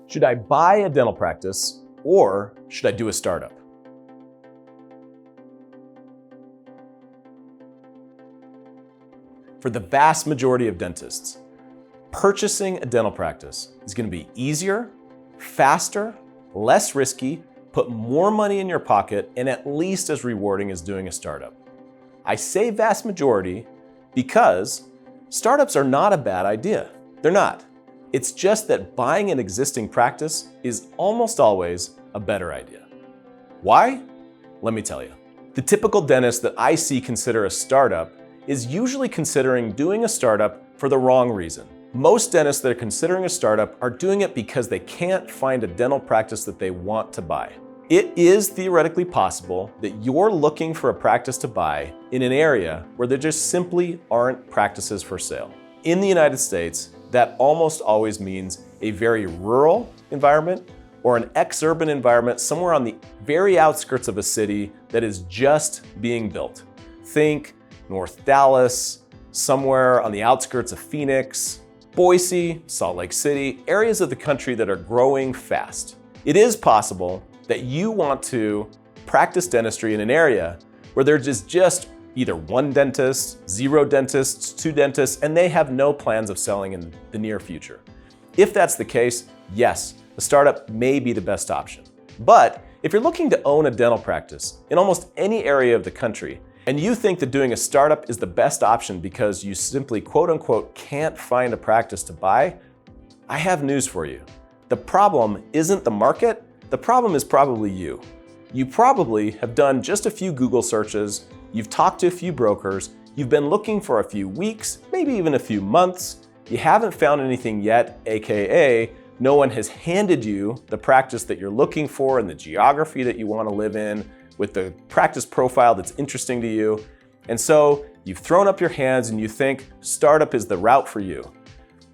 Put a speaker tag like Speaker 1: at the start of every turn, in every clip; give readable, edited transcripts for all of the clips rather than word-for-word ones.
Speaker 1: Should I buy a dental practice or should I do a startup? For the vast majority of dentists, purchasing a dental practice is going to be easier, faster, less risky, put more money in your pocket, and at least as rewarding as doing a startup. I say vast majority because startups are not a bad idea. They're not. It's just that buying an existing practice is almost always a better idea. Why? Let me tell you. The typical dentist that I see consider a startup is usually considering doing a startup for the wrong reason. Most dentists that are considering a startup are doing it because they can't find a dental practice that they want to buy. It is theoretically possible that you're looking for a practice to buy in an area where there just simply aren't practices for sale. In the United States, that almost always means a very rural environment or an ex-urban environment somewhere on the very outskirts of a city that is just being built. Think North Dallas, somewhere on the outskirts of Phoenix, Boise, Salt Lake City, areas of the country that are growing fast. It is possible that you want to practice dentistry in an area where there is just either one dentist, zero dentists, two dentists, and they have no plans of selling in the near future. If that's the case, yes, a startup may be the best option. But if you're looking to own a dental practice in almost any area of the country, and you think that doing a startup is the best option because you simply quote unquote can't find a practice to buy, I have news for you. The problem isn't the market, the problem is probably you. You probably have done just a few Google searches, you've talked to a few brokers, you've been looking for a few weeks, maybe even a few months, you haven't found anything yet, AKA no one has handed you the practice that you're looking for and the geography that you want to live in with the practice profile that's interesting to you. And so you've thrown up your hands and you think startup is the route for you.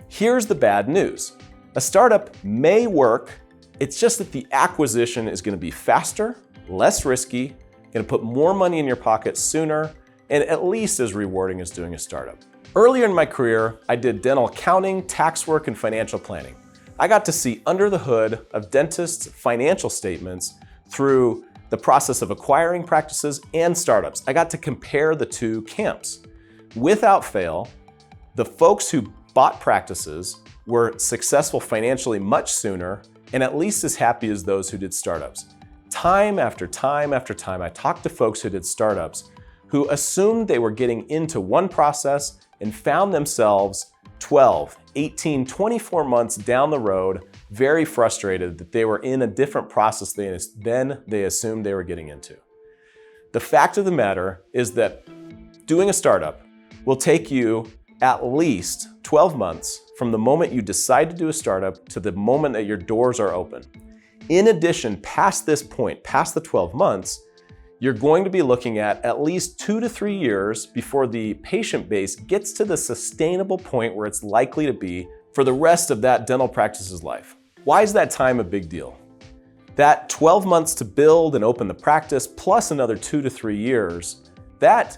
Speaker 1: Here's the bad news. A startup may work, it's just that the acquisition is going to be faster, less risky, going to put more money in your pocket sooner, and at least as rewarding as doing a startup. Earlier in my career, I did dental accounting, tax work, and financial planning. I got to see under the hood of dentists' financial statements through the process of acquiring practices and startups. I got to compare the two camps. Without fail, the folks who bought practices were successful financially much sooner and at least as happy as those who did startups. Time after time after time, I talked to folks who did startups who assumed they were getting into one process and found themselves 12, 18, 24 months down the road, very frustrated that they were in a different process than they assumed they were getting into. The fact of the matter is that doing a startup will take you at least 12 months from the moment you decide to do a startup to the moment that your doors are open. In addition, past this point, past the 12 months, you're going to be looking at least 2 to 3 years before the patient base gets to the sustainable point where it's likely to be for the rest of that dental practice's life. Why is that time a big deal? That 12 months to build and open the practice plus another 2 to 3 years, that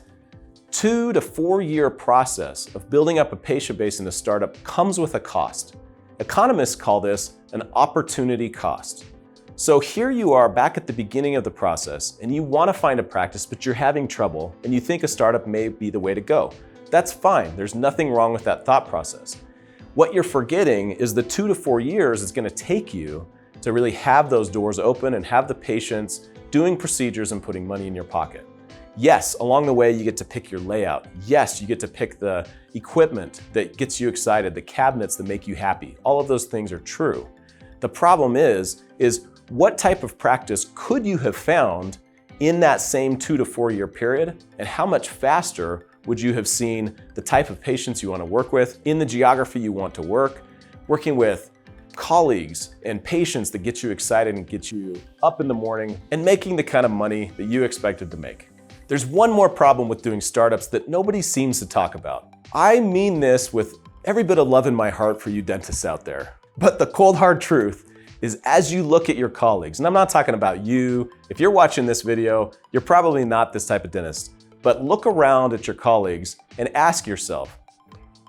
Speaker 1: 2 to 4 year process of building up a patient base in a startup comes with a cost. Economists call this an opportunity cost. So here you are back at the beginning of the process and you want to find a practice, but you're having trouble and you think a startup may be the way to go. That's fine. There's nothing wrong with that thought process. What you're forgetting is the 2 to 4 years it's going to take you to really have those doors open and have the patients doing procedures and putting money in your pocket. Yes, along the way you get to pick your layout. Yes, you get to pick the equipment that gets you excited, the cabinets that make you happy. All of those things are true. The problem is what type of practice could you have found in that same 2 to 4 year period, and how much faster would you have seen the type of patients you want to work with in the geography you want to work, working with colleagues and patients that get you excited and get you up in the morning and making the kind of money that you expected to make. There's one more problem with doing startups that nobody seems to talk about. I mean this with every bit of love in my heart for you dentists out there. But the cold hard truth is as you look at your colleagues, and I'm not talking about you, if you're watching this video, you're probably not this type of dentist, but look around at your colleagues and ask yourself,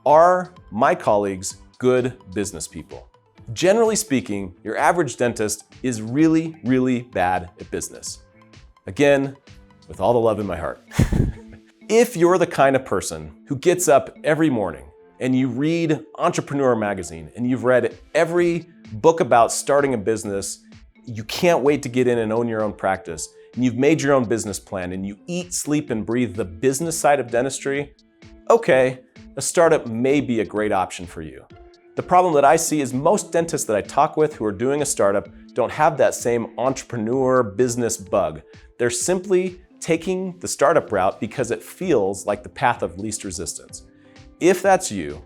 Speaker 1: are my colleagues good business people? Generally speaking, your average dentist is really, really bad at business. Again, with all the love in my heart. If you're the kind of person who gets up every morning and you read Entrepreneur Magazine and you've read every book about starting a business, you can't wait to get in and own your own practice, and you've made your own business plan and you eat, sleep, and breathe the business side of dentistry, okay, a startup may be a great option for you. The problem that I see is most dentists that I talk with who are doing a startup don't have that same entrepreneur business bug. They're simply taking the startup route because it feels like the path of least resistance. If that's you,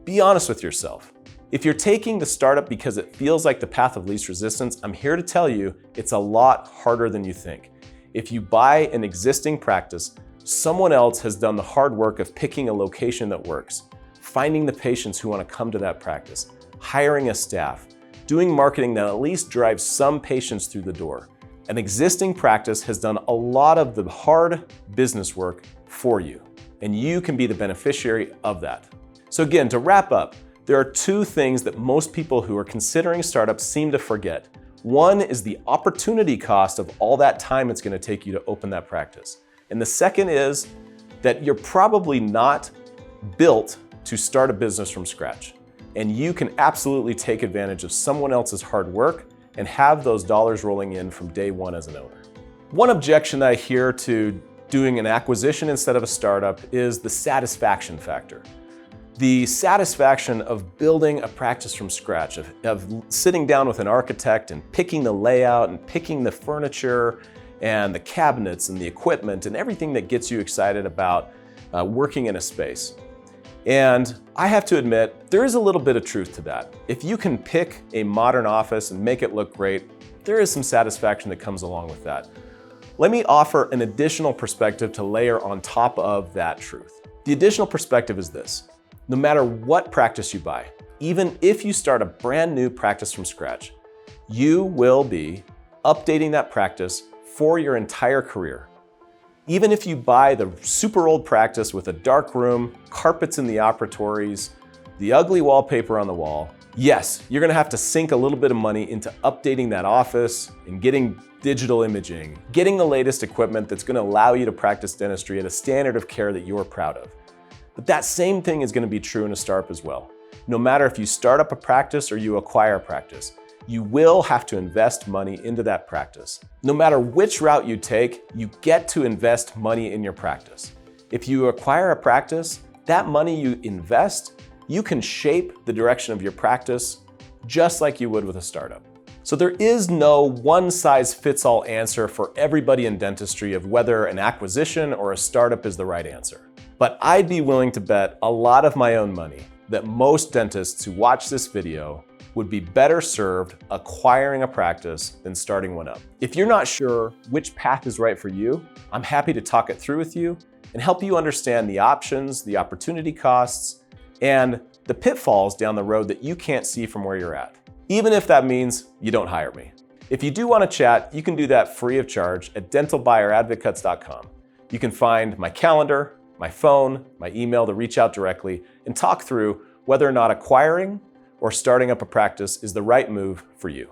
Speaker 1: be honest with yourself. If you're taking the startup because it feels like the path of least resistance, I'm here to tell you it's a lot harder than you think. If you buy an existing practice, someone else has done the hard work of picking a location that works, finding the patients who want to come to that practice, hiring a staff, doing marketing that at least drives some patients through the door. An existing practice has done a lot of the hard business work for you, and you can be the beneficiary of that. So again, to wrap up, there are two things that most people who are considering startups seem to forget. One is the opportunity cost of all that time it's going to take you to open that practice. And the second is that you're probably not built to start a business from scratch. And you can absolutely take advantage of someone else's hard work and have those dollars rolling in from day one as an owner. One objection that I hear to doing an acquisition instead of a startup is the satisfaction factor. The satisfaction of building a practice from scratch, of sitting down with an architect and picking the layout and picking the furniture and the cabinets and the equipment and everything that gets you excited about working in a space. And I have to admit, there is a little bit of truth to that. If you can pick a modern office and make it look great, there is some satisfaction that comes along with that. Let me offer an additional perspective to layer on top of that truth. The additional perspective is this. No matter what practice you buy, even if you start a brand new practice from scratch, you will be updating that practice for your entire career. Even if you buy the super old practice with a dark room, carpets in the operatories, the ugly wallpaper on the wall, yes, you're gonna have to sink a little bit of money into updating that office and getting digital imaging, getting the latest equipment that's gonna allow you to practice dentistry at a standard of care that you're proud of. But that same thing is gonna be true in a startup as well. No matter if you start up a practice or you acquire a practice, you will have to invest money into that practice. No matter which route you take, you get to invest money in your practice. If you acquire a practice, that money you invest, you can shape the direction of your practice just like you would with a startup. So there is no one-size-fits-all answer for everybody in dentistry of whether an acquisition or a startup is the right answer. But I'd be willing to bet a lot of my own money that most dentists who watch this video would be better served acquiring a practice than starting one up. If you're not sure which path is right for you, I'm happy to talk it through with you and help you understand the options, the opportunity costs, and the pitfalls down the road that you can't see from where you're at, even if that means you don't hire me. If you do want to chat, you can do that free of charge at dentalbuyeradvocates.com. You can find my calendar, my phone, my email to reach out directly and talk through whether or not acquiring or starting up a practice is the right move for you.